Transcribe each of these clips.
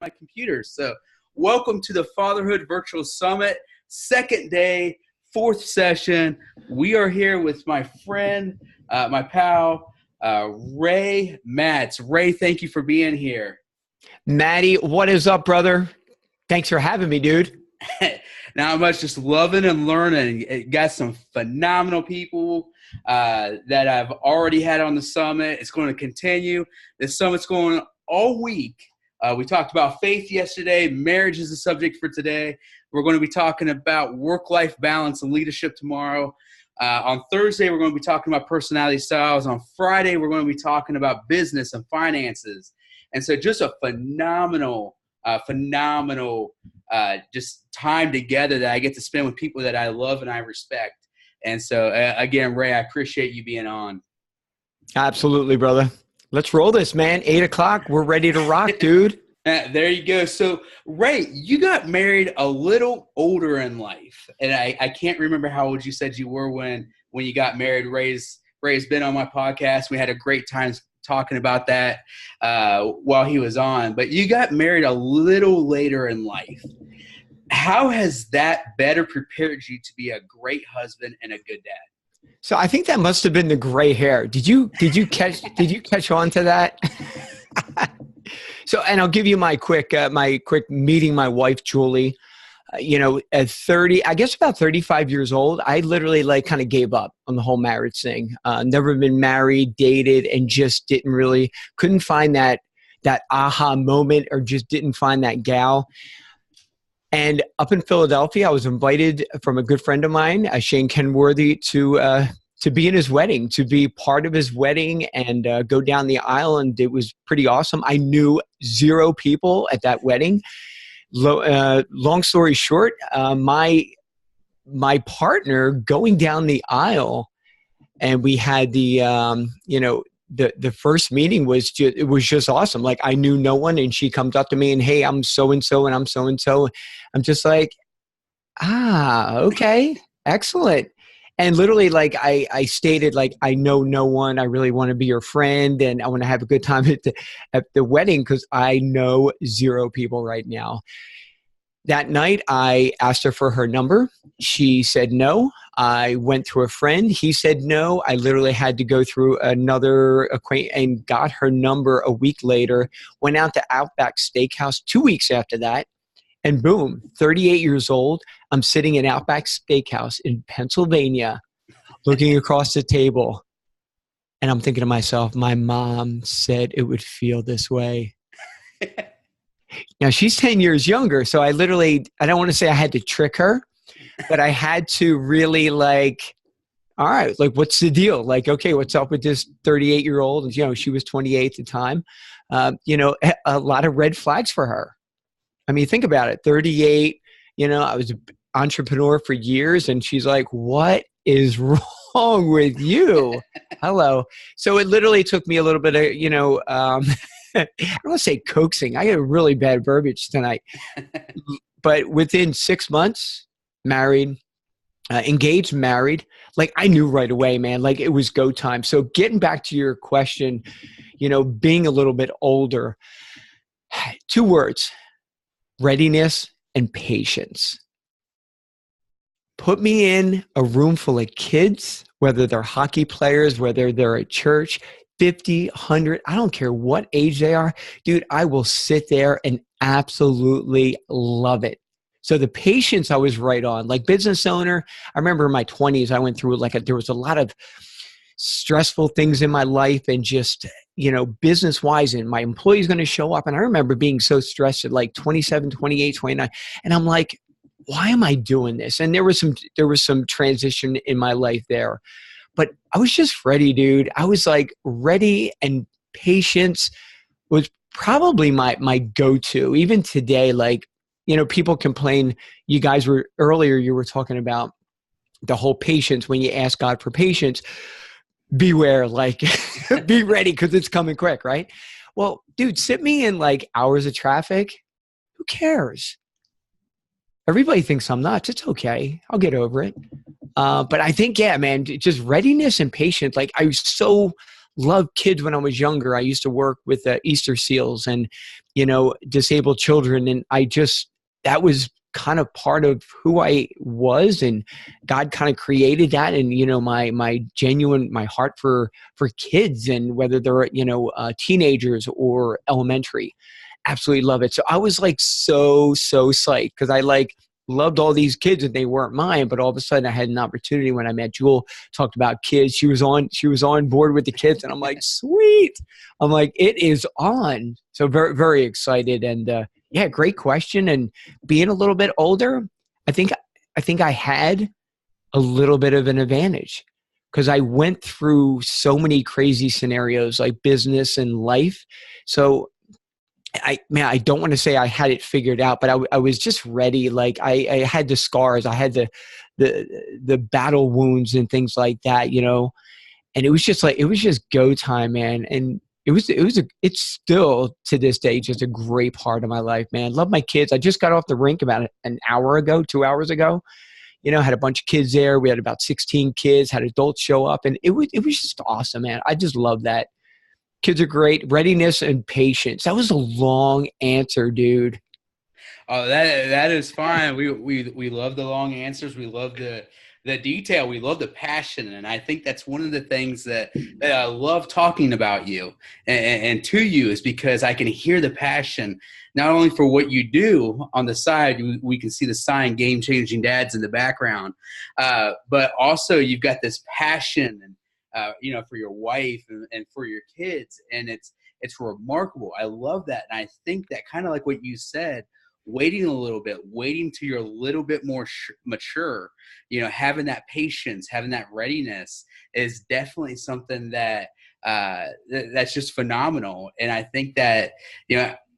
my computer. So welcome to the Fatherhood Virtual Summit, second day, fourth session. We are here with my friend, my pal, Ray Matz. Ray, thank you for being here. Maddie, what is up, brother? Thanks for having me, dude. Not much, just loving and learning. It got some phenomenal people that I've already had on the summit. It's going to continue. This summit's going all week. We talked about faith yesterday. Marriage is the subject for today. We're going to be talking about work-life balance and leadership tomorrow. On Thursday, we're going to be talking about personality styles. On Friday, we're going to be talking about business and finances. And so just a phenomenal just time together that I get to spend with people that I love and I respect. And so, again, Ray, I appreciate you being on. Absolutely, brother. Let's roll this, man. 8 o'clock. We're ready to rock, dude. There you go. So, Ray, you got married a little older in life. And I can't remember how old you said you were when you got married. Ray's been on my podcast. We had a great time talking about that while he was on. But you got married a little later in life. How has that better prepared you to be a great husband and a good dad? So I think that must have been the gray hair. Did you catch on to that? So, and I'll give you my quick meeting my wife, Julie. At 30, I guess about 35 years old, I literally kind of gave up on the whole marriage thing. Never been married, dated, and just couldn't find that aha moment, or just didn't find that gal. And up in Philadelphia, I was invited from a good friend of mine, Shane Kenworthy, to be in his wedding, to be part of his wedding and go down the aisle. And it was pretty awesome. I knew 0 people at that wedding. Long story short, my partner going down the aisle, and we had the first meeting was just awesome. Like, I knew no one, and she comes up to me and, hey, I'm so-and-so and I'm so-and-so. I'm just like, okay, excellent. And literally, I stated, I know no one. I really want to be your friend, and I want to have a good time at the wedding because I know 0 people right now. That night, I asked her for her number. She said no. I went through a friend. He said no. I literally had to go through another acquaintance and got her number a week later. Went out to Outback Steakhouse 2 weeks after that. And boom, 38 years old. I'm sitting in Outback Steakhouse in Pennsylvania, looking across the table. And I'm thinking to myself, my mom said it would feel this way. Now, she's 10 years younger, so I don't want to say I had to trick her, but I had to really all right, what's the deal? Okay, what's up with this 38-year-old? She was 28 at the time. A lot of red flags for her. I mean, think about it, 38, I was an entrepreneur for years, and she's like, what is wrong with you? Hello. So it literally took me a little bit of, I don't want to say coaxing. I got a really bad verbiage tonight. But within 6 months, married, engaged, married, I knew right away, man, it was go time. So getting back to your question, being a little bit older, 2 words, readiness and patience. Put me in a room full of kids, whether they're hockey players, whether they're at church, 50, 100, I don't care what age they are. Dude, I will sit there and absolutely love it. So the patience I was right on. Business owner, I remember in my 20s, I went through there was a lot of stressful things in my life, and just, business-wise, and my employee's going to show up. And I remember being so stressed at 27, 28, 29. And I'm like, why am I doing this? And there was some transition in my life there. But I was just ready, dude. I was ready, and patience was probably my go-to. Even today, people complain. You guys you were talking about the whole patience. When you ask God for patience, beware, be ready because it's coming quick, right? Well, dude, sit me in hours of traffic. Who cares? Everybody thinks I'm nuts. It's okay. I'll get over it. But I think, yeah, man, just readiness and patience. I was so loved kids when I was younger. I used to work with Easter seals and, disabled children. And that was kind of part of who I was, and God kind of created that. And, my heart for kids, and whether they're, teenagers or elementary, absolutely love it. So I was like, so psyched, because I loved all these kids and they weren't mine, but all of a sudden I had an opportunity when I met Jewel, talked about kids. She was on board with the kids, and I'm like, sweet. I'm like, it is on. So very, very excited. And yeah, great question. And being a little bit older, I think I had a little bit of an advantage, because I went through so many crazy scenarios, like business and life. So I don't want to say I had it figured out, but I was just ready. Like I had the scars, I had the battle wounds and things like that, and it was just go time, man. And it's still to this day just a great part of my life, man. Love my kids. I just got off the rink about an hour ago, 2 hours ago. Had a bunch of kids there. We had about 16 kids, had adults show up, and it was just awesome, man. I just love that. Kids are great. Readiness and patience. That was a long answer, dude. Oh, that is fine. We love the long answers. We love the detail. We love the passion. And I think that's one of the things that I love talking about you and to you, is because I can hear the passion, not only for what you do on the side. We can see the sign, Game Changing Dads, in the background, but also you've got this passion and, for your wife and for your kids. And it's remarkable. I love that. And I think that, kind of like what you said, waiting a little bit, waiting till you're a little bit more mature, having that patience, having that readiness is definitely something that that's just phenomenal. And I think that,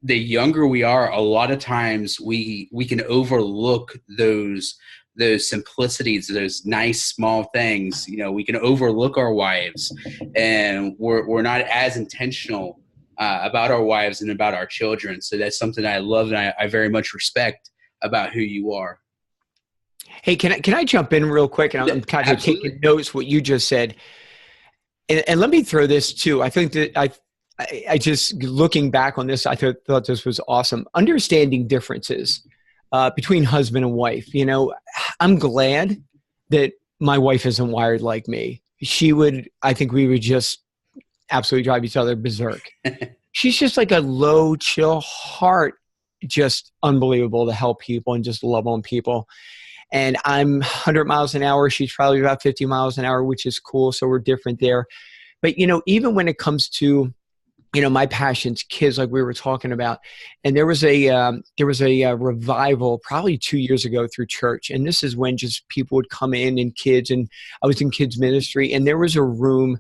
the younger we are, a lot of times we can overlook those simplicities, those nice small things. We can overlook our wives, and we're not as intentional about our wives and about our children. So that's something I love, and I very much respect about who you are. Hey, can I jump in real quick? And I'm kind of taking notes what you just said. And let me throw this too. I think that I just, looking back on this, I thought this was awesome. Understanding differences between husband and wife. I'm glad that my wife isn't wired like me. I think we would just absolutely drive each other berserk. She's just like a low, chill heart, just unbelievable to help people and just love on people. And I'm 100 miles an hour. She's probably about 50 miles an hour, which is cool. So we're different there. But, even when it comes to, my passions, kids, like we were talking about, and there was a revival probably 2 years ago through church. And this is when just people would come in, and kids, and I was in kids ministry, and there was a room,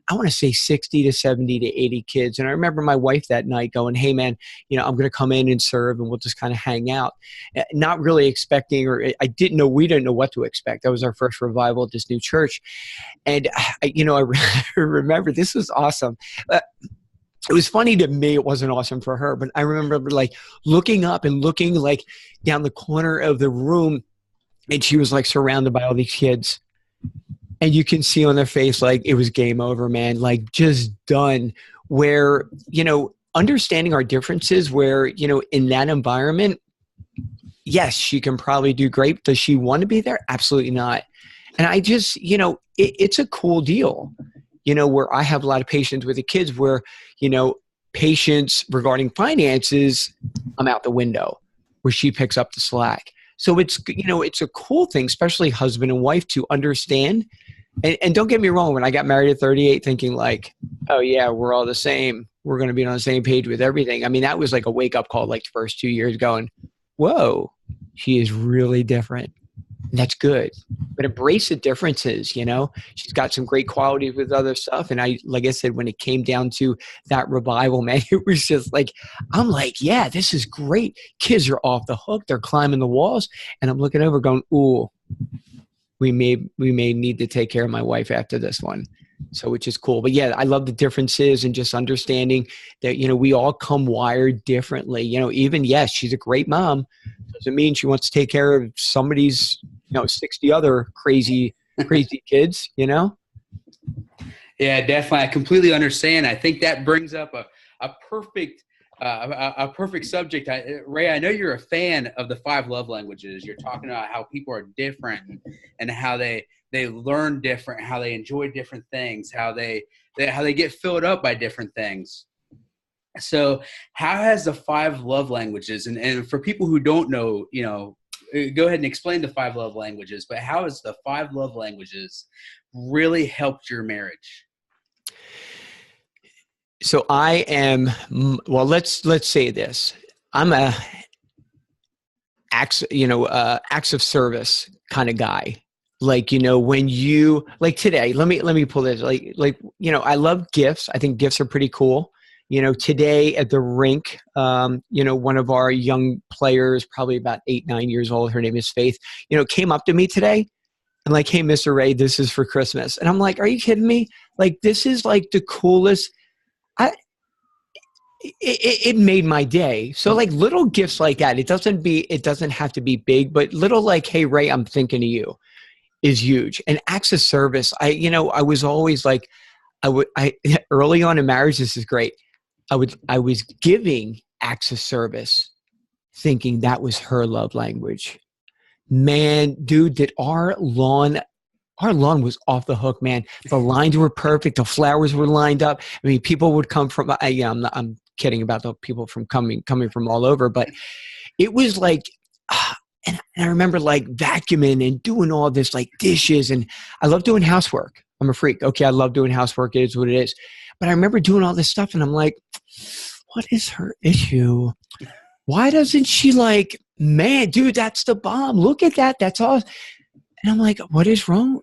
I want to say 60 to 70 to 80 kids. And I remember my wife that night going, hey man, I'm going to come in and serve, and we'll just kind of hang out. Not really expecting, or we didn't know what to expect. That was our first revival at this new church. And I remember, this was awesome. It was funny to me. It wasn't awesome for her, but I remember looking up and looking down the corner of the room, and she was surrounded by all these kids, and you can see on their face, it was game over, man, just done. Where, understanding our differences, where, in that environment, yes, she can probably do great. Does she want to be there? Absolutely not. And I just, it's a cool deal. Where I have a lot of patience with the kids, where, patience regarding finances, I'm out the window, where she picks up the slack. So it's a cool thing, especially husband and wife, to understand. And don't get me wrong, when I got married at 38, thinking oh yeah, we're all the same, we're going to be on the same page with everything. I mean, that was like a wake up call, the first 2 years, going, whoa, she is really different. And that's good. But embrace the differences, She's got some great qualities with other stuff. And like I said, when it came down to that revival, man, it was just I'm yeah, this is great. Kids are off the hook. They're climbing the walls. And I'm looking over going, ooh, we may need to take care of my wife after this one. So, which is cool. But yeah, I love the differences, and just understanding that, we all come wired differently. Even, yes, she's a great mom. Doesn't mean she wants to take care of somebody's, 60 other crazy kids, Yeah, definitely. I completely understand. I think that brings up a perfect a perfect subject. Ray, I know you're a fan of the five love languages. You're talking about how people are different and how they learn different, how they enjoy different things, how they get filled up by different things. So, how has the five love languages, and for people who don't know, go ahead and explain the five love languages, but how has the five love languages really helped your marriage? So I am, well, let's say this. I'm a acts of service kind of guy. Like, when you like today, let me pull this, I love gifts. I think gifts are pretty cool. Today at the rink, one of our young players, probably about 8, 9 years old, her name is Faith, came up to me today and like, "Hey, Mr. Ray, this is for Christmas." And I'm like, "Are you kidding me? Like, this is like the coolest." I, it made my day. So like little gifts like that, it doesn't have to be big, but little like, "Hey, Ray, I'm thinking of you," is huge. And acts of service. I was always like, I early on in marriage, this is great. I was giving acts of service thinking that was her love language. Man, dude, did our lawn was off the hook, man. The lines were perfect. The flowers were lined up. I mean, people would come from, I'm kidding about the people from coming from all over, but it was like, and I remember like vacuuming and doing all this like dishes. And I love doing housework. I'm a freak. Okay. I love doing housework. It is what it is. But I remember doing all this stuff and I'm like, what is her issue? Why doesn't she like, man, dude, that's the bomb. Look at that. That's all. And I'm like, what is wrong?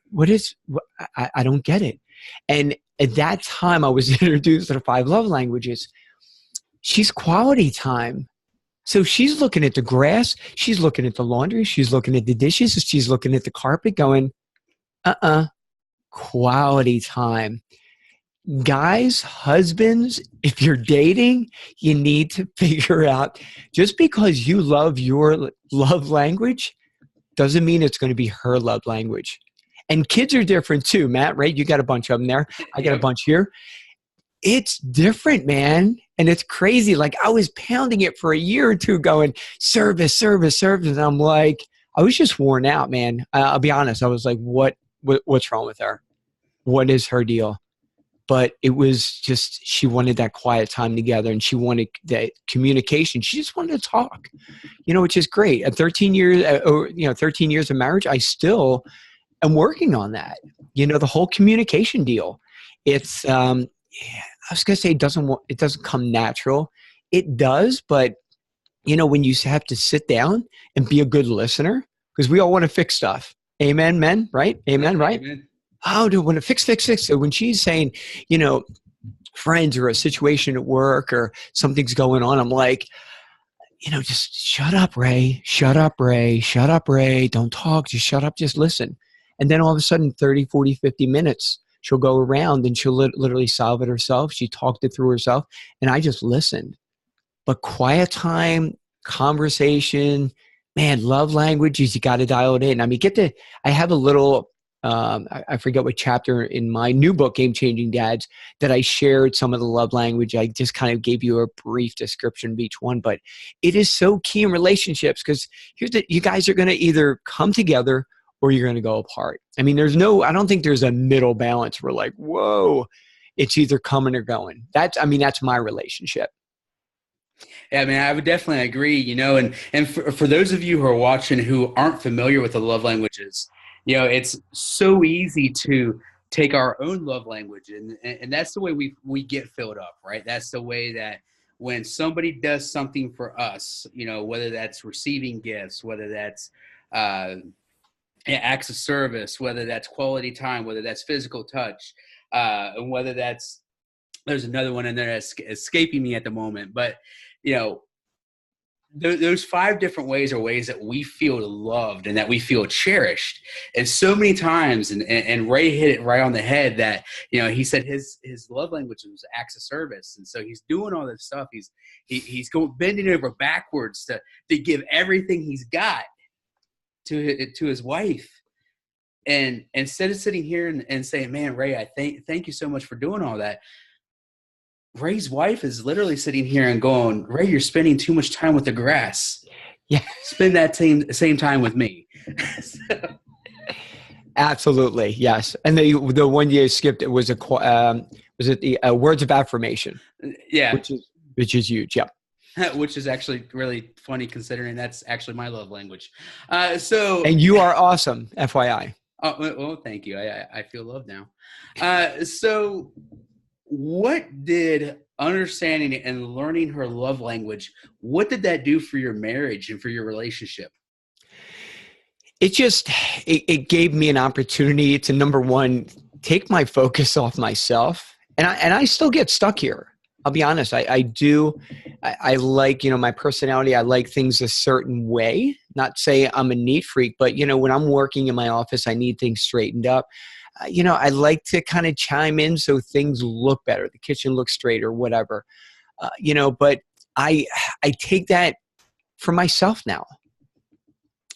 I don't get it. And at that time, I was introduced to the five love languages. She's quality time. So she's looking at the grass. She's looking at the laundry. She's looking at the dishes. She's looking at the carpet going, quality time. Guys, husbands, if you're dating, you need to figure out, just because you love your love language doesn't mean it's going to be her love language. And kids are different too, Matt, right? You got a bunch of them there. I got a bunch here. It's different, man. And it's crazy. Like I was pounding it for a year or two going service, service, service. And I'm like, I was just worn out, man. I'll be honest. I was like, what's wrong with her? What is her deal? But it was just, she wanted that quiet time together and she wanted that communication. She just wanted to talk, which is great. At 13 years, 13 years of marriage, I still am working on that. The whole communication deal. It's, I was going to say it doesn't come natural. It does, but when you have to sit down and be a good listener, because we all want to fix stuff. Amen, men, right? Amen, right? Amen. Oh, dude, when it fix. So when she's saying, friends or a situation at work or something's going on, I'm like, just shut up, Ray. Shut up, Ray. Shut up, Ray. Don't talk. Just shut up. Just listen. And then all of a sudden, 30, 40, 50 minutes, she'll go around and she'll literally solve it herself. She talked it through herself. And I just listened. But quiet time, conversation, man, love languages, you got to dial it in. I mean, I have a little, I forget what chapter in my new book, Game Changing Dads, that I shared some of the love language. I just kind of gave you a brief description of each one, but it is so key in relationships because you guys are going to either come together or you're going to go apart. I mean, I don't think there's a middle balance where like, whoa, it's either coming or going. That's my relationship. Yeah, I mean, I would definitely agree, and for those of you who are watching who aren't familiar with the love languages, it's so easy to take our own love language and that's the way we get filled up, right? That's the way that when somebody does something for us, whether that's receiving gifts, whether that's acts of service, whether that's quality time, whether that's physical touch, and whether there's another one in there that's escaping me at the moment, but those five different ways are ways that we feel loved and that we feel cherished. And so many times, and Ray hit it right on the head that, he said his love language was acts of service. And so he's doing all this stuff. He's bending over backwards to give everything he's got to his wife. And instead of sitting here and saying, man, Ray, I thank you so much for doing all that. Ray's wife is literally sitting here and going, Ray, you're spending too much time with the grass. Yeah. Spend that same time with me. So. Absolutely. Yes. And the one you skipped, it was was it the words of affirmation? Yeah. Which is huge. Yeah. Which is actually really funny considering that's actually my love language. And you are awesome, FYI. Oh, well, thank you. I feel loved now. So what did understanding and learning her love language, what did that do for your marriage and for your relationship? It gave me an opportunity to, number one, take my focus off myself. And I still get stuck here. I'll be honest. I like, my personality. I like things a certain way, not say I'm a neat freak, but when I'm working in my office, I need things straightened up. I like to kind of chime in so things look better. The kitchen looks straight or whatever, but I take that for myself now.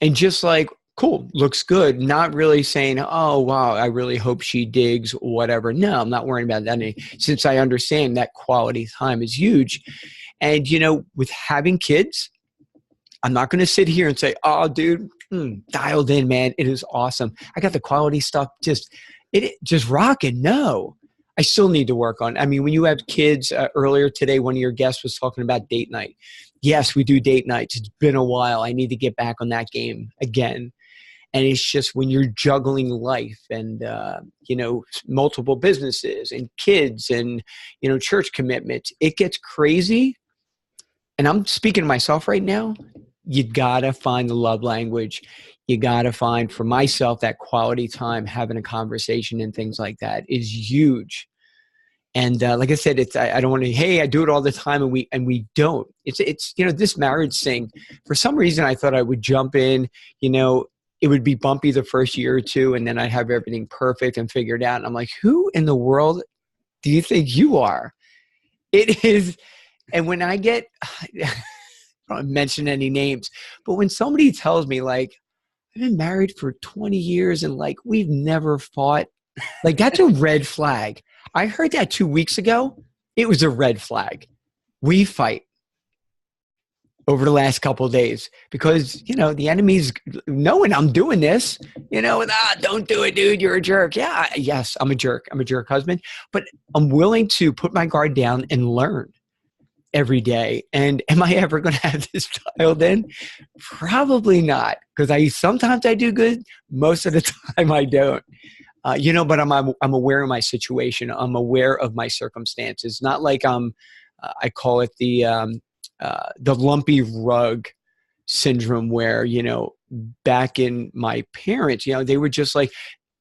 And just like, cool, looks good. Not really saying, oh, wow, I really hope she digs or whatever. No, I'm not worrying about that. Since I understand that quality time is huge. And, with having kids, I'm not going to sit here and say, oh, dude, dialed in, man. It is awesome. I got the quality stuff just rocking. No, I still need to work on. I mean, when you have kids, earlier today, one of your guests was talking about date night. Yes, we do date nights. It's been a while. I need to get back on that game again. And it's just when you're juggling life and, multiple businesses and kids and, church commitments, it gets crazy. And I'm speaking to myself right now. You got to find the love language. You got to find, for myself, that quality time, having a conversation and things like that is huge. And like I said, I don't want to, hey, I do it all the time and we don't. It's this marriage thing, for some reason I thought I would jump in, it would be bumpy the first year or two, and then I'd have everything perfect and figured out. And I'm like, who in the world do you think you are? It is. And when I get, I don't mention any names, but when somebody tells me like, I've been married for 20 years and like, we've never fought, like that's a red flag. I heard that 2 weeks ago. It was a red flag. We fight over the last couple of days because, the enemy's knowing I'm doing this, don't do it, dude. You're a jerk. Yeah. Yes, I'm a jerk. I'm a jerk husband, but I'm willing to put my guard down and learn every day. And am I ever going to have this dialed in? Probably not. Because sometimes I do good. Most of the time I don't. But I'm aware of my situation. I'm aware of my circumstances. Not like I call it the lumpy rug syndrome where, back in my parents, they were just like,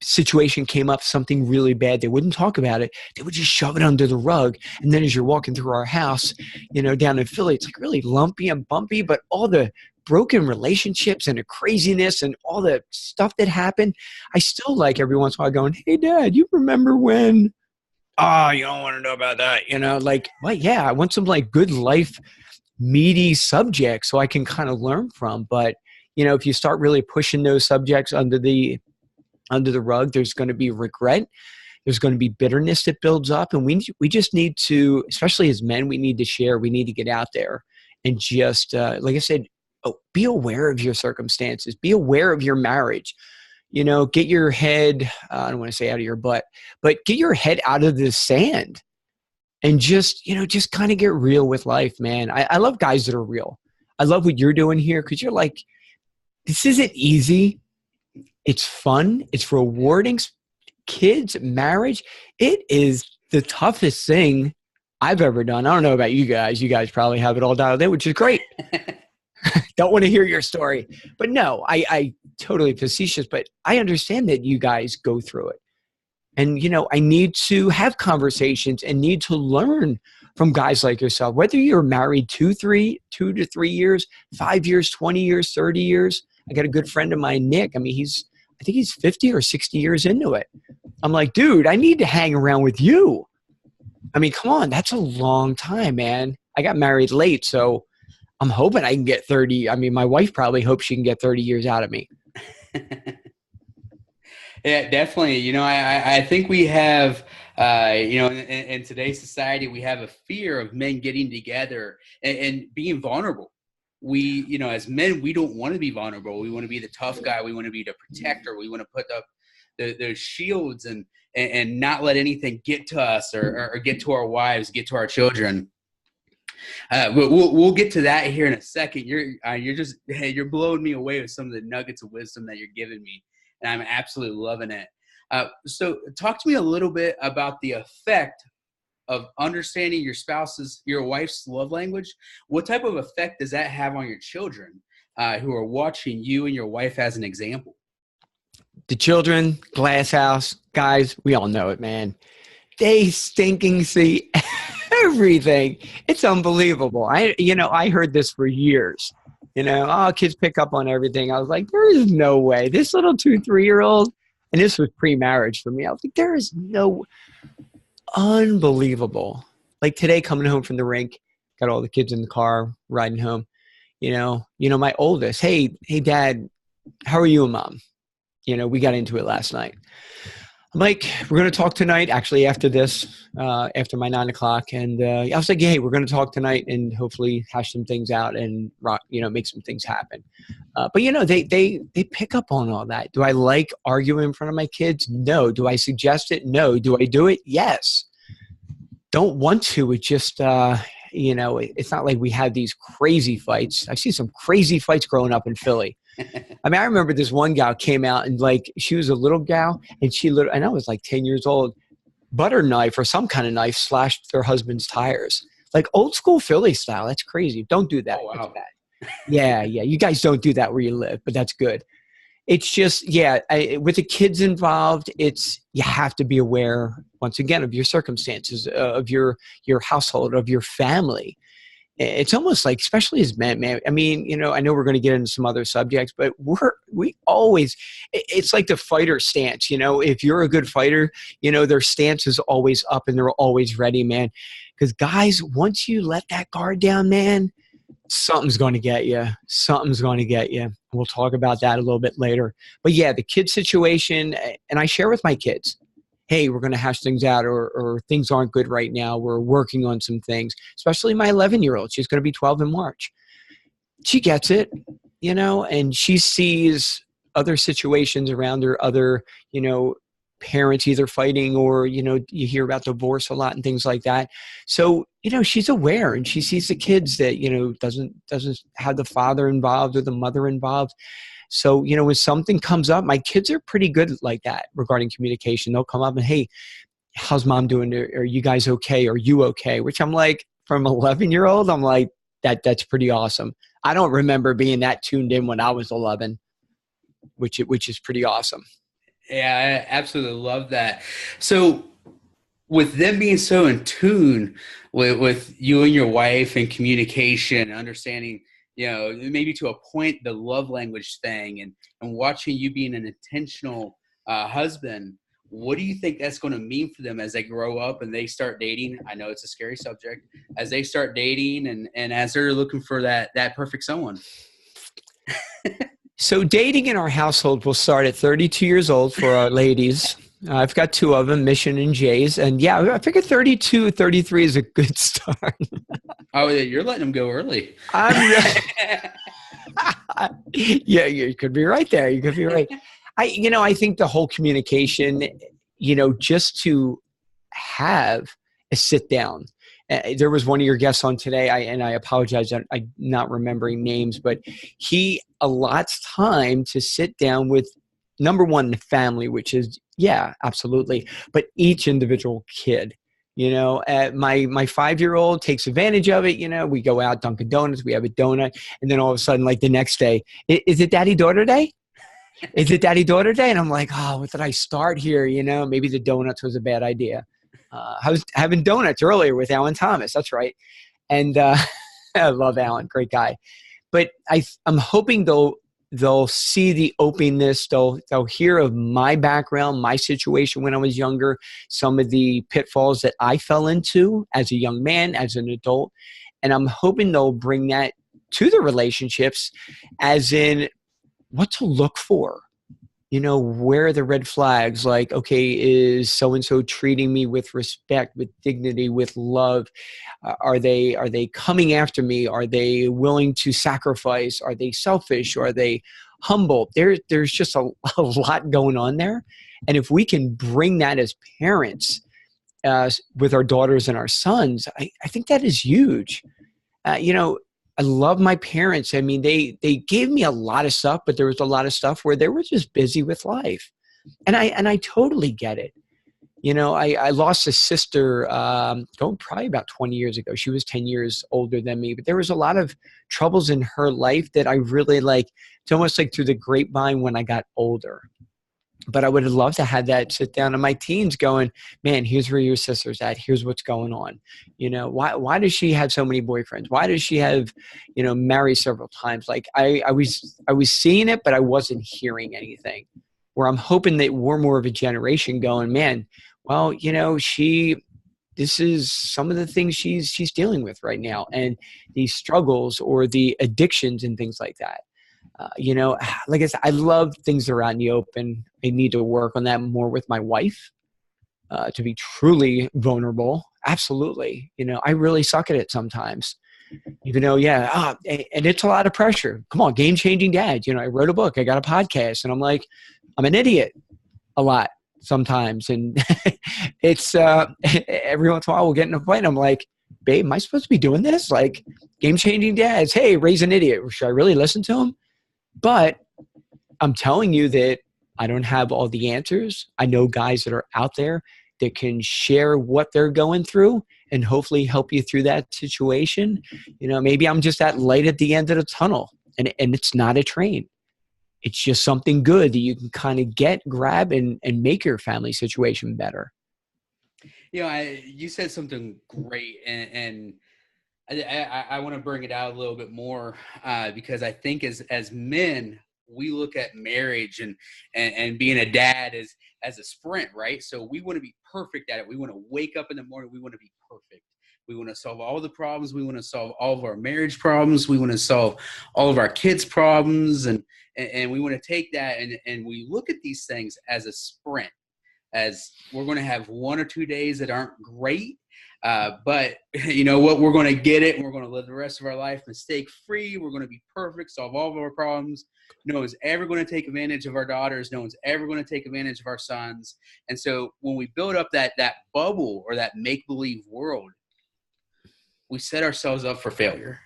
situation came up, something really bad. They wouldn't talk about it. They would just shove it under the rug. And then as you're walking through our house, down in Philly, it's like really lumpy and bumpy, but all the broken relationships and the craziness and all the stuff that happened, I still like every once in a while going, hey, Dad, you remember when? Oh, you don't want to know about that. Well, yeah, I want some like good life, meaty subjects so I can kind of learn from. But, if you start really pushing those subjects under the rug, there's going to be regret. There's going to be bitterness that builds up. And we just need to, especially as men, we need to share. We need to get out there and just, like I said, be aware of your circumstances. Be aware of your marriage. Get your head, I don't want to say out of your butt, but get your head out of the sand and just kind of get real with life, man. I love guys that are real. I love what you're doing here because you're like, this isn't easy. It's fun. It's rewarding. Kids, marriage, it is the toughest thing I've ever done. I don't know about you guys. You guys probably have it all dialed in, which is great. Don't want to hear your story. But no, I totally facetious, but I understand that you guys go through it. And, I need to have conversations and need to learn from guys like yourself, whether you're married 2 to 3 years, 5 years, 20 years, 30 years. I got a good friend of mine, Nick. I mean, I think he's 50 or 60 years into it. I'm like, dude, I need to hang around with you. I mean, come on. That's a long time, man. I got married late, so I'm hoping I can get 30. I mean, my wife probably hopes she can get 30 years out of me. Yeah, definitely. I think we have, in today's society, we have a fear of men getting together and being vulnerable. As men, we don't want to be vulnerable. We want to be the tough guy. We want to be the protector. We want to put up those shields and not let anything get to us or get to our wives, get to our children. We'll get to that here in a second. You're blowing me away with some of the nuggets of wisdom that you're giving me, and I'm absolutely loving it. So talk to me a little bit about the effect of understanding your wife's love language. What type of effect does that have on your children who are watching you and your wife as an example? The children, glass house, guys, we all know it, man. They stinking see everything. It's unbelievable. I heard this for years. Kids pick up on everything. I was like, there is no way. This little 2-3-year-old, and this was pre-marriage for me. I was like, there is no unbelievable. Like today, coming home from the rink, got all the kids in the car riding home. My oldest, hey, Dad, how are you and Mom? We got into it last night. I'm like, we're going to talk tonight, actually, after this, after my 9 o'clock. And I was like, hey, we're going to talk tonight and hopefully hash some things out and make some things happen. But they pick up on all that. Do I like arguing in front of my kids? No. Do I suggest it? No. Do I do it? Yes. Don't want to. It just, it's not like we have these crazy fights. I see some crazy fights growing up in Philly. I mean, I remember this one gal came out and she was a little gal and I was like 10 years old, butter knife or some kind of knife slashed their husband's tires. Like old school Philly style. That's crazy. Don't do that. Oh, wow. That's bad. Yeah. You guys don't do that where you live, but that's good. It's just, with the kids involved, you have to be aware once again of your circumstances, of your household, of your family. It's almost like, especially as men, man. I mean, I know we're going to get into some other subjects, but it's like the fighter stance. If you're a good fighter, their stance is always up and they're always ready, man. Because guys, once you let that guard down, man, something's going to get you. Something's going to get you. We'll talk about that a little bit later. But yeah, the kid situation, and I share with my kids, hey, we're going to hash things out or things aren't good right now. We're working on some things, especially my 11-year-old. She's going to be 12 in March. She gets it, and she sees other situations around her, other, parents either fighting or, you hear about divorce a lot and things like that. So, she's aware and she sees the kids that, doesn't have the father involved or the mother involved. So, when something comes up, my kids are pretty good like that regarding communication. They'll come up and, hey, how's Mom doing? Are you guys okay? Are you okay? Which I'm like, from 11-year-old, I'm like, that's pretty awesome. I don't remember being that tuned in when I was 11, which is pretty awesome. Yeah, I absolutely love that. So with them being so in tune with you and your wife and communication, understanding, maybe to a point, the love language thing and watching you being an intentional husband, what do you think that's going to mean for them as they grow up and they start dating? I know it's a scary subject. As they start dating and as they're looking for that perfect someone. So dating in our household will start at 32 years old for our ladies. I've got 2 of them, Mission and Jay's. And yeah, I figure 32, 33 is a good start. Oh, yeah, you're letting them go early. Yeah, you could be right there. You could be right. I think the whole communication, just to have a sit down. There was one of your guests on today, and I apologize, I'm not remembering names, but he allots time to sit down with, number one, the family, which is, yeah, absolutely, but each individual kid. My 5-year-old takes advantage of it. We go out, Dunkin' Donuts, we have a donut, and then all of a sudden, like the next day, is it daddy-daughter day? Is it daddy-daughter day? And I'm like, oh, what did I start here? Maybe the donuts was a bad idea. I was having donuts earlier with Alan Thomas. That's right. And I love Alan, great guy. But I'm hoping they'll see the openness. They'll hear of my background, my situation when I was younger, some of the pitfalls that I fell into as a young man, as an adult. And I'm hoping they'll bring that to the relationships, as in what to look for. where are the red flags? Like, okay, is so-and-so treating me with respect, with dignity, with love? Are they coming after me? Are they willing to sacrifice? Are they selfish? Are they humble? There's just a lot going on there. And if we can bring that as parents, with our daughters and our sons, I think that is huge. I love my parents. I mean, they gave me a lot of stuff, but there was a lot of stuff where they were just busy with life. And I totally get it. I lost a sister probably about 20 years ago. She was 10 years older than me, but there was a lot of troubles in her life that I really like. It's almost like through the grapevine when I got older. But I would have loved to have that sit down in my teens going, man, here's where your sister's at. Here's what's going on. Why does she have so many boyfriends? Why does she have, married several times? Like I was seeing it, but I wasn't hearing anything. Where I'm hoping that we're more of a generation going, man, well, this is some of the things she's dealing with right now, and these struggles or the addictions and things like that. Like I said, I love things that are out in the open. I need to work on that more with my wife, to be truly vulnerable. Absolutely. I really suck at it sometimes, even though, and it's a lot of pressure. Come on, game-changing dad. I wrote a book, I got a podcast, and I'm like, I'm an idiot a lot sometimes. And it's, every once in a while we'll get in a fight. I'm like, babe, am I supposed to be doing this? Like, game-changing dads, hey, raise an idiot. Should I really listen to him? But I'm telling you that I don't have all the answers. I know guys that are out there that can share what they're going through and hopefully help you through that situation. Maybe I'm just that light at the end of the tunnel, and it's not a train. It's just something good that you can kind of grab and make your family situation better. You said something great, and I want to bring it out a little bit more, because I think as men, we look at marriage and being a dad as a sprint, right? So we want to be perfect at it. We want to wake up in the morning. We want to be perfect. We want to solve all the problems. We want to solve all of our marriage problems. We want to solve all of our kids' problems. And we want to take that and we look at these things as a sprint, as we're going to have 1 or 2 days that aren't great. But you know what? We're going to get it. And we're going to live the rest of our life mistake-free. We're going to be perfect, solve all of our problems. No one's ever going to take advantage of our daughters. No one's ever going to take advantage of our sons. And so when we build up that bubble or that make-believe world, we set ourselves up for failure.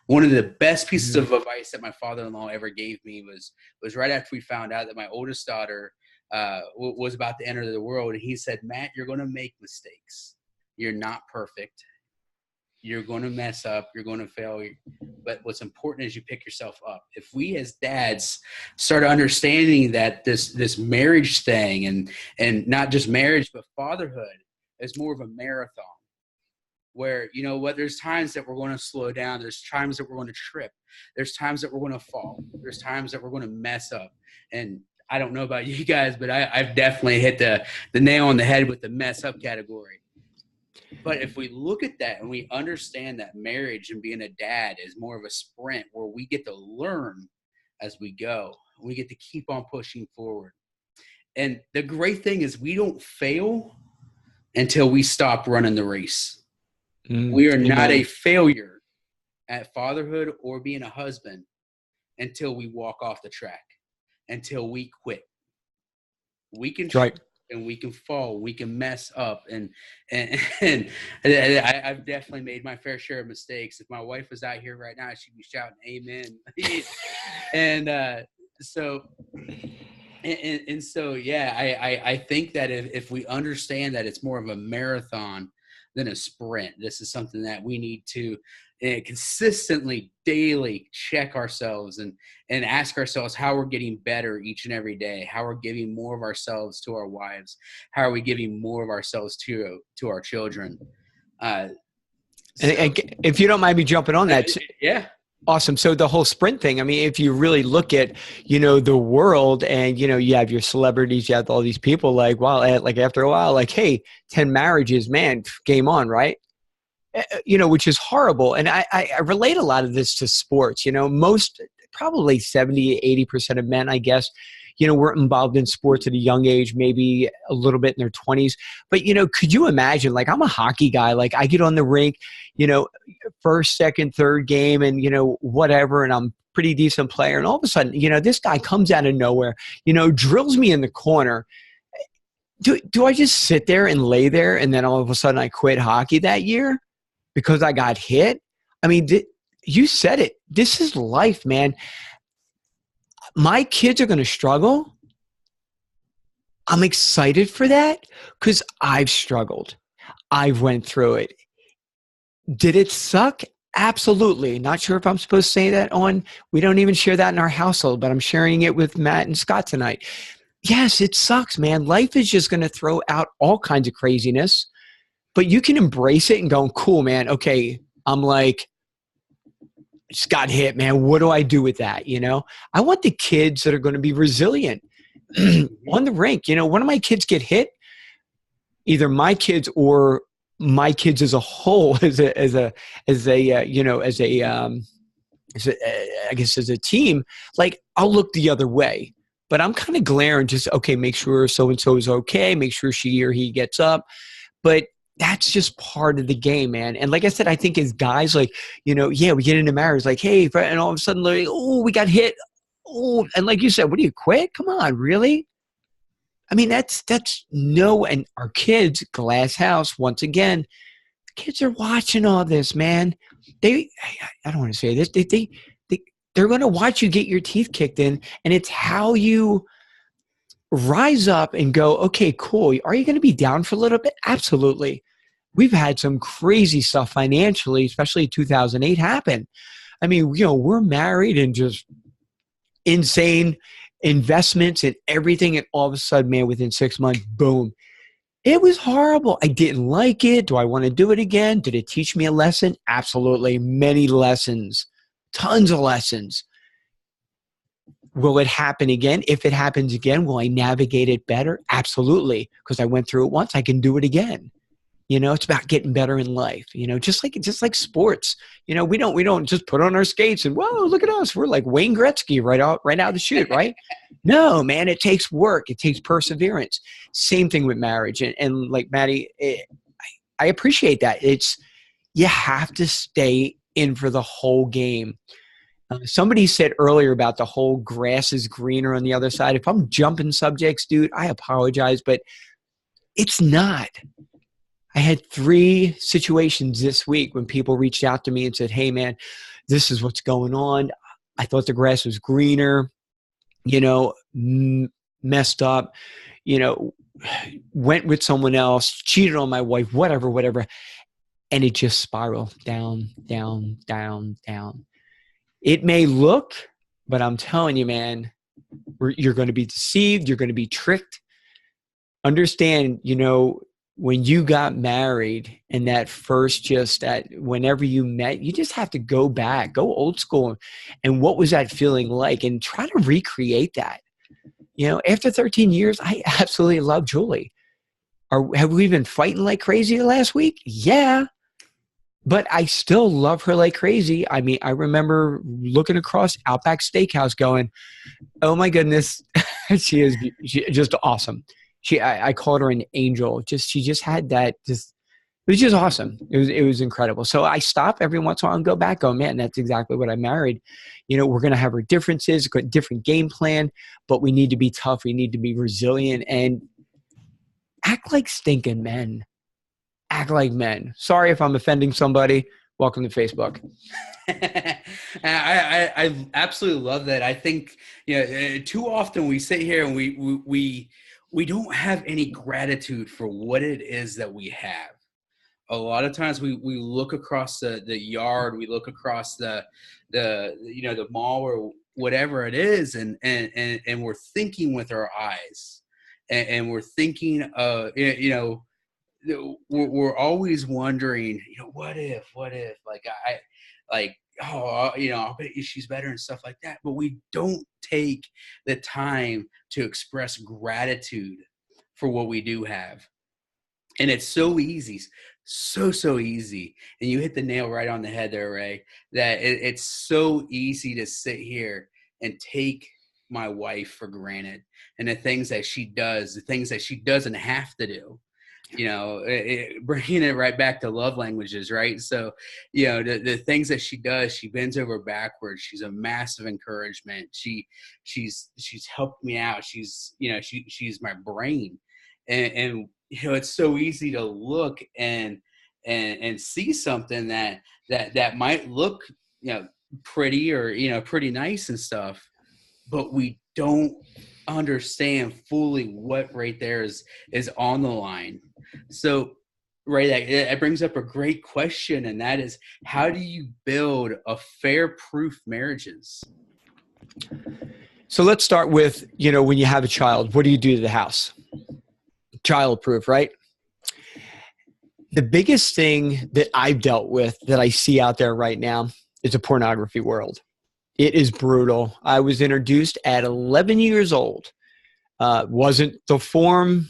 One of the best pieces of advice that my father-in-law ever gave me was right after we found out that my oldest daughter was about to enter the world. And he said, Matt, you're going to make mistakes. You're not perfect. You're going to mess up. You're going to fail. But what's important is you pick yourself up. If we as dads start understanding that this marriage thing and not just marriage, but fatherhood is more of a marathon where, you know what, there's times that we're going to slow down. There's times that we're going to trip. There's times that we're going to fall. There's times that we're going to mess up. And I don't know about you guys, but I've definitely hit the nail on the head with the mess up category. But if we look at that and we understand that marriage and being a dad is more of a sprint where we get to learn as we go, we get to keep on pushing forward. And the great thing is we don't fail until we stop running the race. We are not a failure at fatherhood or being a husband until we walk off the track, until we quit. We can right. And we can fall, we can mess up, and I've definitely made my fair share of mistakes. If my wife was out here right now, she'd be shouting amen. And so yeah, I think that if we understand that it's more of a marathon than a sprint, this is something that we need to consistently, daily check ourselves and ask ourselves how we're getting better each and every day, how we're giving more of ourselves to our wives, how are we giving more of ourselves to our children. And if you don't mind me jumping on that. Yeah. Awesome. So the whole sprint thing, I mean, if you really look at, the world and, you have your celebrities, you have all these people like, wow, like after a while, like, hey, 10 marriages, man, game on, right? Which is horrible. And I relate a lot of this to sports, most, probably 70, 80% of men, I guess, weren't involved in sports at a young age, maybe a little bit in their 20s. But, could you imagine, like, I'm a hockey guy, like I get on the rink, first, second, third game and, whatever, and I'm pretty decent player. And all of a sudden, this guy comes out of nowhere, drills me in the corner. Do I just sit there and lay there and then all of a sudden I quit hockey that year because I got hit? I mean, you said it. This is life, man. My kids are going to struggle. I'm excited for that because I've struggled. I've went through it. Did it suck? Absolutely. Not sure if I'm supposed to say that we don't even share that in our household, but I'm sharing it with Matt and Scott tonight. Yes, it sucks, man. Life is just going to throw out all kinds of craziness, but you can embrace it and go, cool, man. Okay. I'm like, just got hit, man. What do I do with that? I want the kids that are going to be resilient on the rink. One of my kids get hit, either my kids or my kids as a whole, as a team, like I'll look the other way, but I'm kind of glaring just, okay, make sure so-and-so is okay. Make sure she or he gets up. But that's just part of the game, man. And like I said, I think as guys, like, we get into marriage, like, hey, and all of a sudden, like, oh, we got hit. Oh, and like you said, what do you quit? Come on, really? I mean, that's and our kids, glass house, once again, kids are watching all this, man. I don't want to say this. They're going to watch you get your teeth kicked in, and it's how you rise up and go, okay, cool. Are you going to be down for a little bit? Absolutely. We've had some crazy stuff financially, especially 2008 happen. I mean, we're married and just insane investments and everything. And all of a sudden, man, within 6 months, boom. It was horrible. I didn't like it. Do I want to do it again? Did it teach me a lesson? Absolutely. Many lessons, tons of lessons. Will it happen again? If it happens again, will I navigate it better? Absolutely. Because I went through it once, I can do it again. It's about getting better in life, just like sports. We don't just put on our skates and, whoa, look at us. We're like Wayne Gretzky right out of the chute, right? No, man, it takes work. It takes perseverance. Same thing with marriage. And like Maddie, I appreciate that. You have to stay in for the whole game. Somebody said earlier about the whole grass is greener on the other side. If I'm jumping subjects, dude, I apologize, but it's not. I had 3 situations this week when people reached out to me and said, hey, man, this is what's going on. I thought the grass was greener, messed up, went with someone else, cheated on my wife, whatever. And it just spiraled down, down, down, down. It may look, but I'm telling you, man, you're going to be deceived. You're going to be tricked. Understand, when you got married and that first whenever you met, you just have to go back, go old school. And what was that feeling like? And try to recreate that. After 13 years, I absolutely love Julie. Have we been fighting like crazy last week? Yeah. But I still love her like crazy. I mean, I remember looking across Outback Steakhouse going, oh my goodness, she is just awesome. I called her an angel. She just had that, it was just awesome. It was incredible. So I stop every once in a while and go back, man, that's exactly what I married. We're going to have our differences, different game plan, but we need to be tough. We need to be resilient and act like stinking men. Act like men. Sorry if I'm offending somebody. Welcome to Facebook. I absolutely love that. I think too often we sit here and we don't have any gratitude for what it is that we have. A lot of times we look across the yard, we look across the mall or whatever it is, and we're thinking with our eyes, and we're thinking we're always wondering, what if, I'll bet she's better and stuff like that. But we don't take the time to express gratitude for what we do have. And it's so easy, so easy. And you hit the nail right on the head there, Ray, that it's so easy to sit here and take my wife for granted, and the things that she does, the things that she doesn't have to do. Bringing it right back to love languages, right? So, the things that she does, she bends over backwards. She's a massive encouragement. She's helped me out. She's my brain, and it's so easy to look and see something that might look, pretty, or pretty nice and stuff, but we don't understand fully what right there is on the line. So right, that brings up a great question, and that is, how do you build a fair proof marriages? So let's start with, when you have a child, what do you do to the house? Child proof, right? The biggest thing that I've dealt with that I see out there right now is a pornography world. It is brutal. I was introduced at 11 years old. Wasn't the form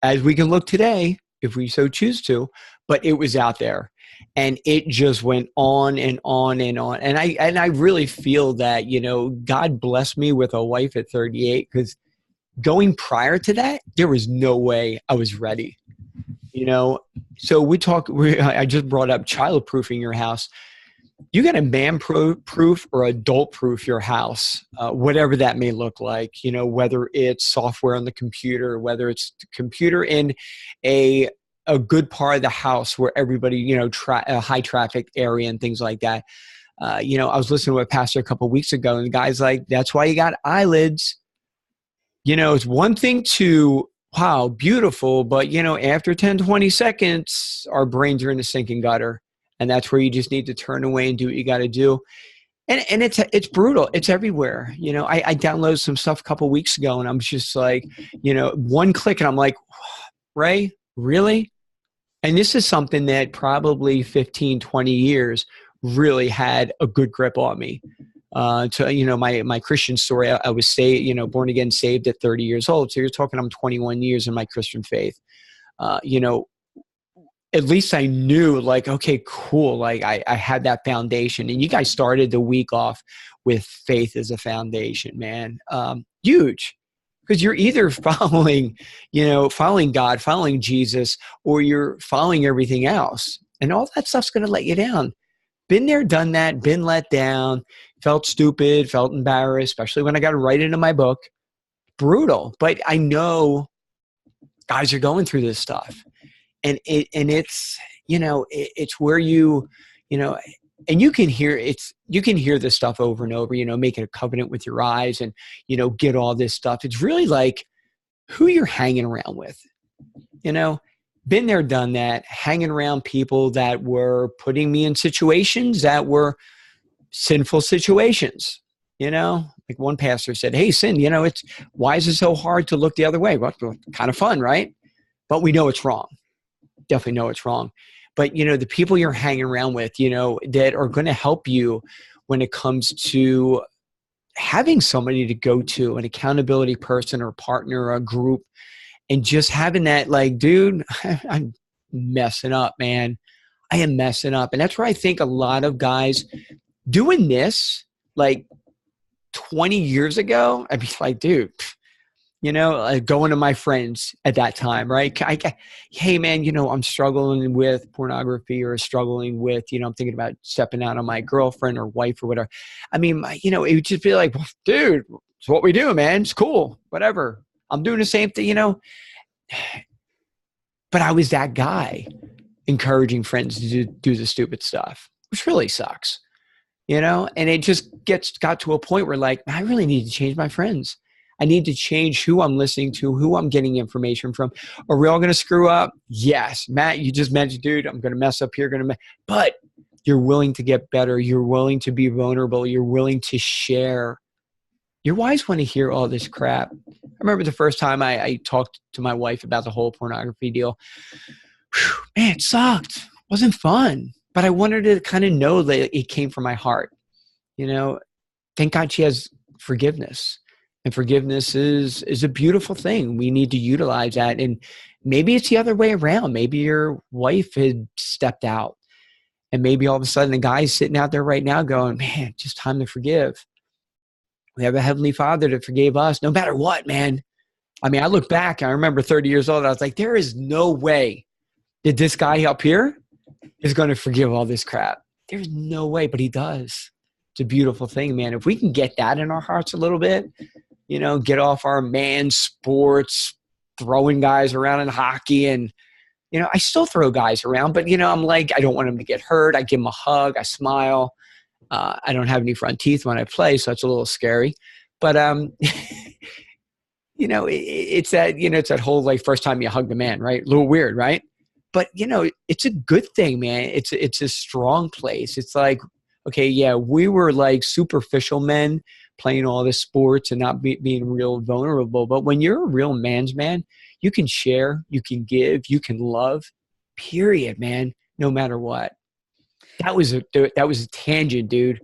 as we can look today, if we so choose to, but it was out there. And it just went on and on and on. And I really feel that, God blessed me with a wife at 38, because going prior to that, there was no way I was ready. So I just brought up child-proofing your house. You got to man-proof or adult-proof your house, whatever that may look like, whether it's software on the computer, whether it's the computer in a good part of the house where everybody, a high traffic area and things like that. I was listening to a pastor a couple of weeks ago, and the guy's like, that's why you got eyelids. It's one thing to, wow, beautiful, but, after 10, 20 seconds, our brains are in the sinking gutter. And that's where you just need to turn away and do what you got to do. And it's brutal. It's everywhere. I downloaded some stuff a couple of weeks ago, and I'm just like, one click, and I'm like, Ray, really? And this is something that probably 15, 20 years really had a good grip on me. My Christian story, I was born again, saved at 30 years old. So you're talking, I'm 21 years in my Christian faith. At least I knew, like, okay, cool. Like I had that foundation, and you guys started the week off with faith as a foundation, man. Huge, because you're either following God, following Jesus, or you're following everything else, and all that stuff's going to let you down. Been there, done that, been let down, felt stupid, felt embarrassed, especially when I got to write into my book. Brutal, but I know guys are going through this stuff. And it's, it's where and you can hear this stuff over and over, making a covenant with your eyes and, get all this stuff. It's really like who you're hanging around with, been there, done that, hanging around people that were putting me in situations that were sinful situations, like one pastor said, hey, Sin, why is it so hard to look the other way? Well, kind of fun, right? But we know it's wrong. Definitely know it's wrong. But, the people you're hanging around with, that are going to help you when it comes to having somebody to go to, an accountability person or partner or a group, and just having that, like, dude, I'm messing up, man. I am messing up. And that's where I think a lot of guys doing this, like 20 years ago, I'd be like, dude, going to my friends at that time, right? Hey, man, I'm struggling with pornography, or struggling with, I'm thinking about stepping out on my girlfriend or wife or whatever. I mean, it would just be like, well, dude, it's what we do, man. It's cool, whatever. I'm doing the same thing, But I was that guy encouraging friends to do the stupid stuff, which really sucks, and it just got to a point where, like, I really need to change my friends. I need to change who I'm listening to, who I'm getting information from. Are we all going to screw up? Yes. Matt, you just mentioned, dude, I'm going to mess up here. But you're willing to get better. You're willing to be vulnerable. You're willing to share. Your wives want to hear all this crap. I remember the first time I talked to my wife about the whole pornography deal. Whew, man, it sucked. It wasn't fun. But I wanted to kind of know that it came from my heart. Thank God she has forgiveness. And forgiveness is a beautiful thing. We need to utilize that. And maybe it's the other way around. Maybe your wife had stepped out, and maybe all of a sudden the guy's sitting out there right now going, man, just time to forgive. We have a Heavenly Father that forgave us no matter what, man. I mean, I look back, I remember 30 years old, I was like, there is no way that this guy up here is going to forgive all this crap. There's no way, but he does. It's a beautiful thing, man. If we can get that in our hearts a little bit, get off our man sports, throwing guys around in hockey. And, I still throw guys around, but, I'm like, I don't want them to get hurt. I give them a hug. I smile. I don't have any front teeth when I play, so it's a little scary. But, it's that whole like first time you hug the man, right? A little weird, right? But, it's a good thing, man. It's a strong place. It's like, okay, yeah, we were like superficial men playing all the sports and not being real vulnerable. But when you're a real man's man, you can share, you can give, you can love, period, man, no matter what. That was a tangent, dude.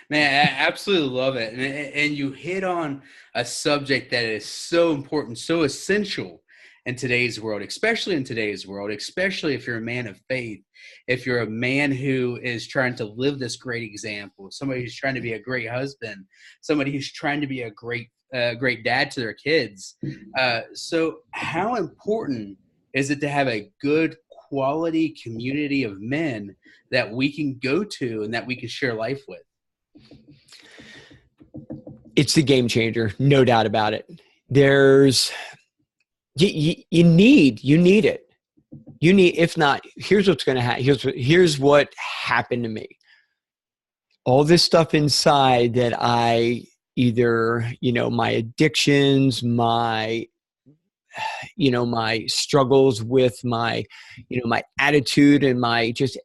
Man, I absolutely love it. And you hit on a subject that is so important, so essential in today's world, especially if you're a man of faith, if you're a man who is trying to live this great example, somebody who's trying to be a great husband, somebody who's trying to be a great dad to their kids. So how important is it to have a good quality community of men that we can go to and that we can share life with? It's the game changer, no doubt about it. You need it. If not, here's what's going to happen. Here's what happened to me. All this stuff inside that I either, my addictions, my struggles with my attitude and my just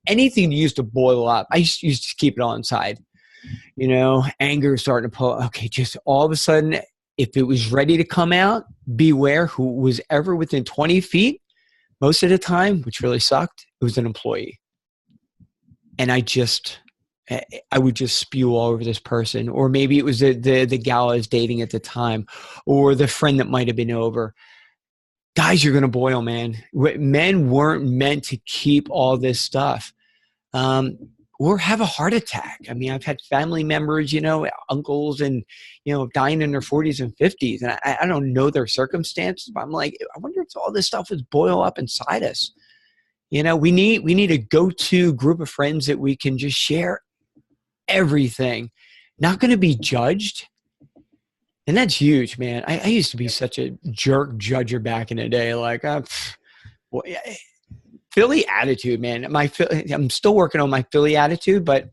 anything that used to boil up. I used to keep it all inside. Anger starting to pull. Okay, just all of a sudden, if it was ready to come out, beware who was ever within 20 feet. Most of the time, which really sucked, it was an employee. And I would just spew all over this person. Or maybe it was the gal I was dating at the time, or the friend that might have been over. Guys, you're going to boil, man. Men weren't meant to keep all this stuff. Or have a heart attack. I mean, I've had family members, uncles and, dying in their 40s and 50s. And I don't know their circumstances, but I'm like, I wonder if all this stuff would boil up inside us. We need a go-to group of friends that we can just share everything. Not going to be judged. And that's huge, man. I used to be such a jerk judger back in the day. Like, Philly attitude, man. I'm still working on my Philly attitude, but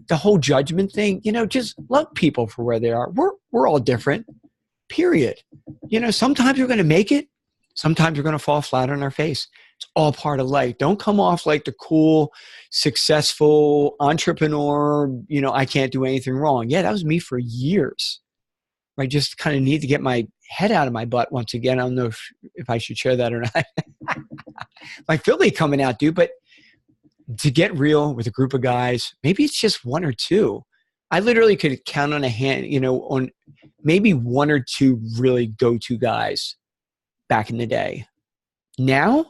the whole judgment thing, just love people for where they are. We're all different, period. Sometimes we're going to make it. Sometimes we're going to fall flat on our face. It's all part of life. Don't come off like the cool, successful entrepreneur, I can't do anything wrong. Yeah, that was me for years. I just kind of need to get my head out of my butt once again. I don't know if I should share that or not. My Philly coming out, dude. But to get real with a group of guys, maybe it's just one or two. I literally could count on a hand, on maybe one or two really go-to guys back in the day. Now,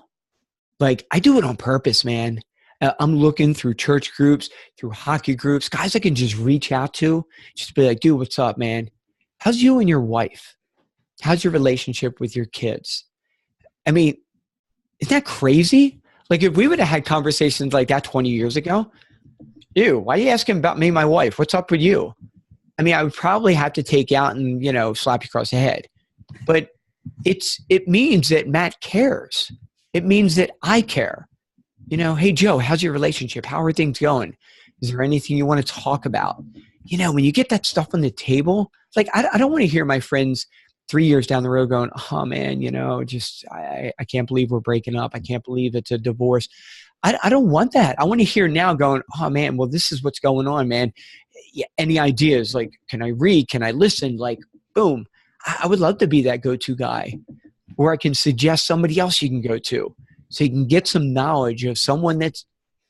like, I do it on purpose, man. I'm looking through church groups, through hockey groups, guys I can just reach out to, just be like, dude, what's up, man? How's you and your wife? How's your relationship with your kids? I mean, isn't that crazy? Like, if we would have had conversations like that 20 years ago, ew, why are you asking about me and my wife? What's up with you? I mean, I would probably have to take out and, slap you across the head. But it means that Matt cares. It means that I care. Hey, Joe, how's your relationship? How are things going? Is there anything you want to talk about? When you get that stuff on the table, like, I don't want to hear my friends 3 years down the road going, oh man, I can't believe we're breaking up. I can't believe it's a divorce. I don't want that. I want to hear now going, oh man, well, this is what's going on, man. Yeah, any ideas? Like, can I read? Can I listen? Like, boom. I would love to be that go-to guy, or I can suggest somebody else you can go to, so you can get some knowledge of someone that's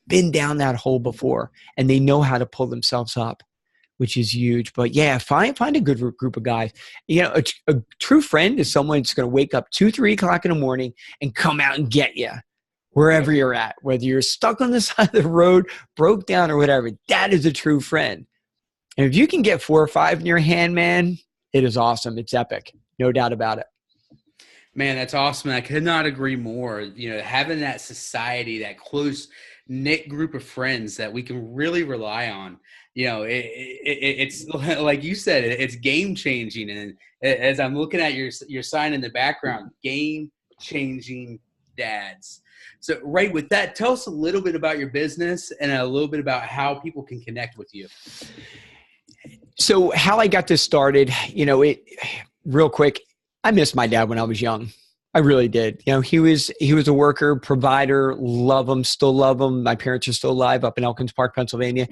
been down that hole before and they know how to pull themselves up, which is huge. But yeah, find a good group of guys. A true friend is someone that's going to wake up 2-3 o'clock in the morning and come out and get you wherever you're at, whether you're stuck on the side of the road, broke down or whatever. That is a true friend. And if you can get 4 or 5 in your hand, man, it is awesome. It's epic. No doubt about it. Man, that's awesome. I could not agree more. Having that society, that close knit group of friends that we can really rely on. It's like you said, it's game changing. And as I'm looking at your sign in the background, game changing dads. So, Ray, with that, tell us a little bit about your business and a little bit about how people can connect with you. So, how I got this started, real quick. I missed my dad when I was young. I really did. He was a worker, provider, love him, still love him. My parents are still alive up in Elkins Park, Pennsylvania.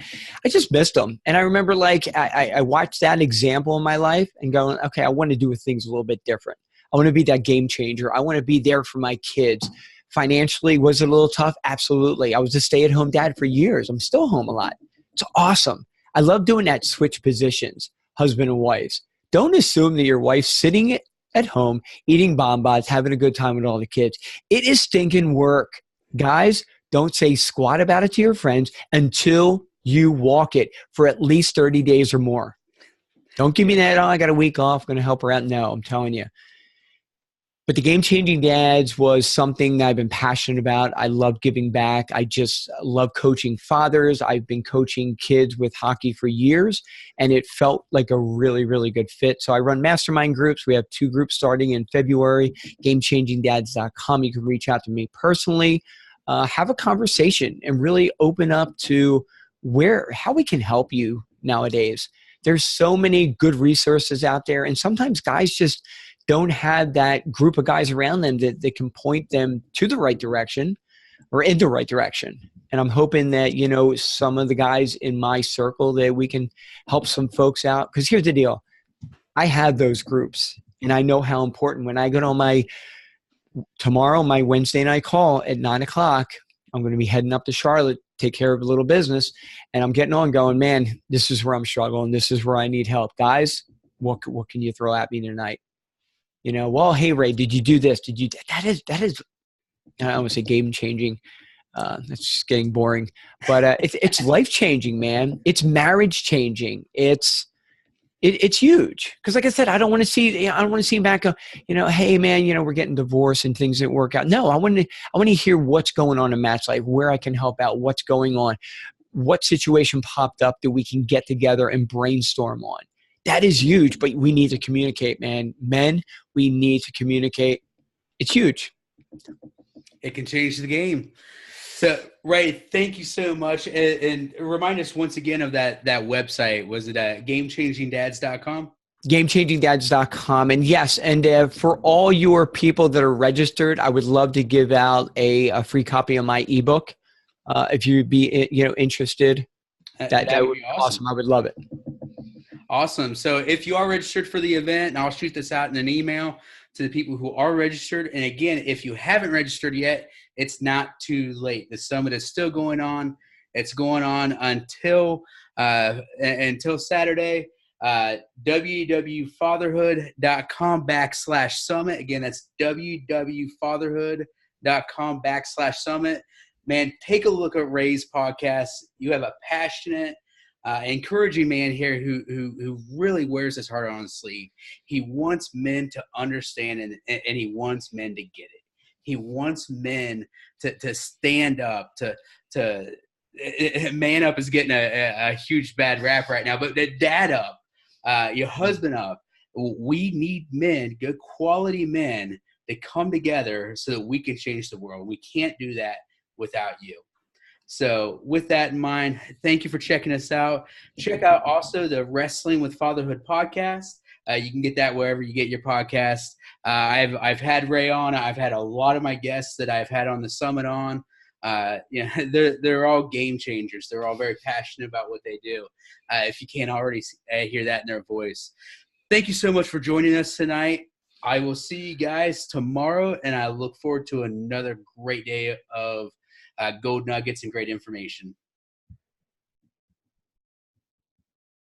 I just missed him. And I remember I watched that example in my life and going, okay, I want to do things a little bit different. I want to be that game changer. I want to be there for my kids. Financially, was it a little tough? Absolutely. I was a stay-at-home dad for years. I'm still home a lot. It's awesome. I love doing that switch positions, husband and wives. Don't assume that your wife's sitting at home, eating bonbons, having a good time with all the kids. It is stinking work. Guys, don't say squat about it to your friends until you walk it for at least 30 days or more. Don't give me that, I got a week off, going to help her out. No, I'm telling you. But the Game Changing Dads was something that I've been passionate about. I love giving back. I just love coaching fathers. I've been coaching kids with hockey for years, and it felt like a really, really good fit. So I run mastermind groups. We have 2 groups starting in February, gamechangingdads.com. You can reach out to me personally, have a conversation, and really open up to how we can help you nowadays. There's so many good resources out there, and sometimes guys just don't have that group of guys around them that can point them to the right direction or in the right direction. And I'm hoping that, some of the guys in my circle, that we can help some folks out. Because here's the deal. I have those groups, and I know how important. When I get on my Wednesday night call at 9:00, I'm going to be heading up to Charlotte, take care of a little business. And I'm getting on going, man, this is where I'm struggling. This is where I need help. Guys, what can you throw at me tonight? Well, hey, Ray, did you do this? That is, I don't want to say game changing. That's just getting boring, but it's life changing, man. It's marriage changing. It's huge. Cause like I said, I don't want to see him back. Hey man, we're getting divorced and things didn't work out. No, I want to hear what's going on in Matt's life, where I can help out, what's going on, what situation popped up that we can get together and brainstorm on. That is huge, but we need to communicate, man. Men, we need to communicate. It's huge. It can change the game. So, Ray, thank you so much. And remind us once again of that website. Was it gamechangingdads.com? Gamechangingdads.com. And yes, and for all your people that are registered, I would love to give out a free copy of my ebook. If you'd be interested, that would be awesome. I would love it. Awesome. So if you are registered for the event, and I'll shoot this out in an email to the people who are registered. And again, if you haven't registered yet, it's not too late. The summit is still going on. It's going on until Saturday. www.fatherhood.com/summit. Again, that's www.fatherhood.com/summit. Man, take a look at Ray's podcast. You have a passionate, encouraging man here who really wears his heart on his sleeve. He wants men to understand and he wants men to get it. He wants men to stand up, to man up is getting a huge bad rap right now, but dad up, your husband up. We need men, good quality men, to come together so that we can change the world. We can't do that without you. So with that in mind, thank you for checking us out. Check out also the Wrestling with Fatherhood podcast. You can get that wherever you get your podcast. I've had Ray on. I've had a lot of my guests that I've had on the summit on. They're all game changers. They're all very passionate about what they do. If you can't already hear that in their voice. Thank you so much for joining us tonight. I will see you guys tomorrow, and I look forward to another great day of gold nuggets and great information.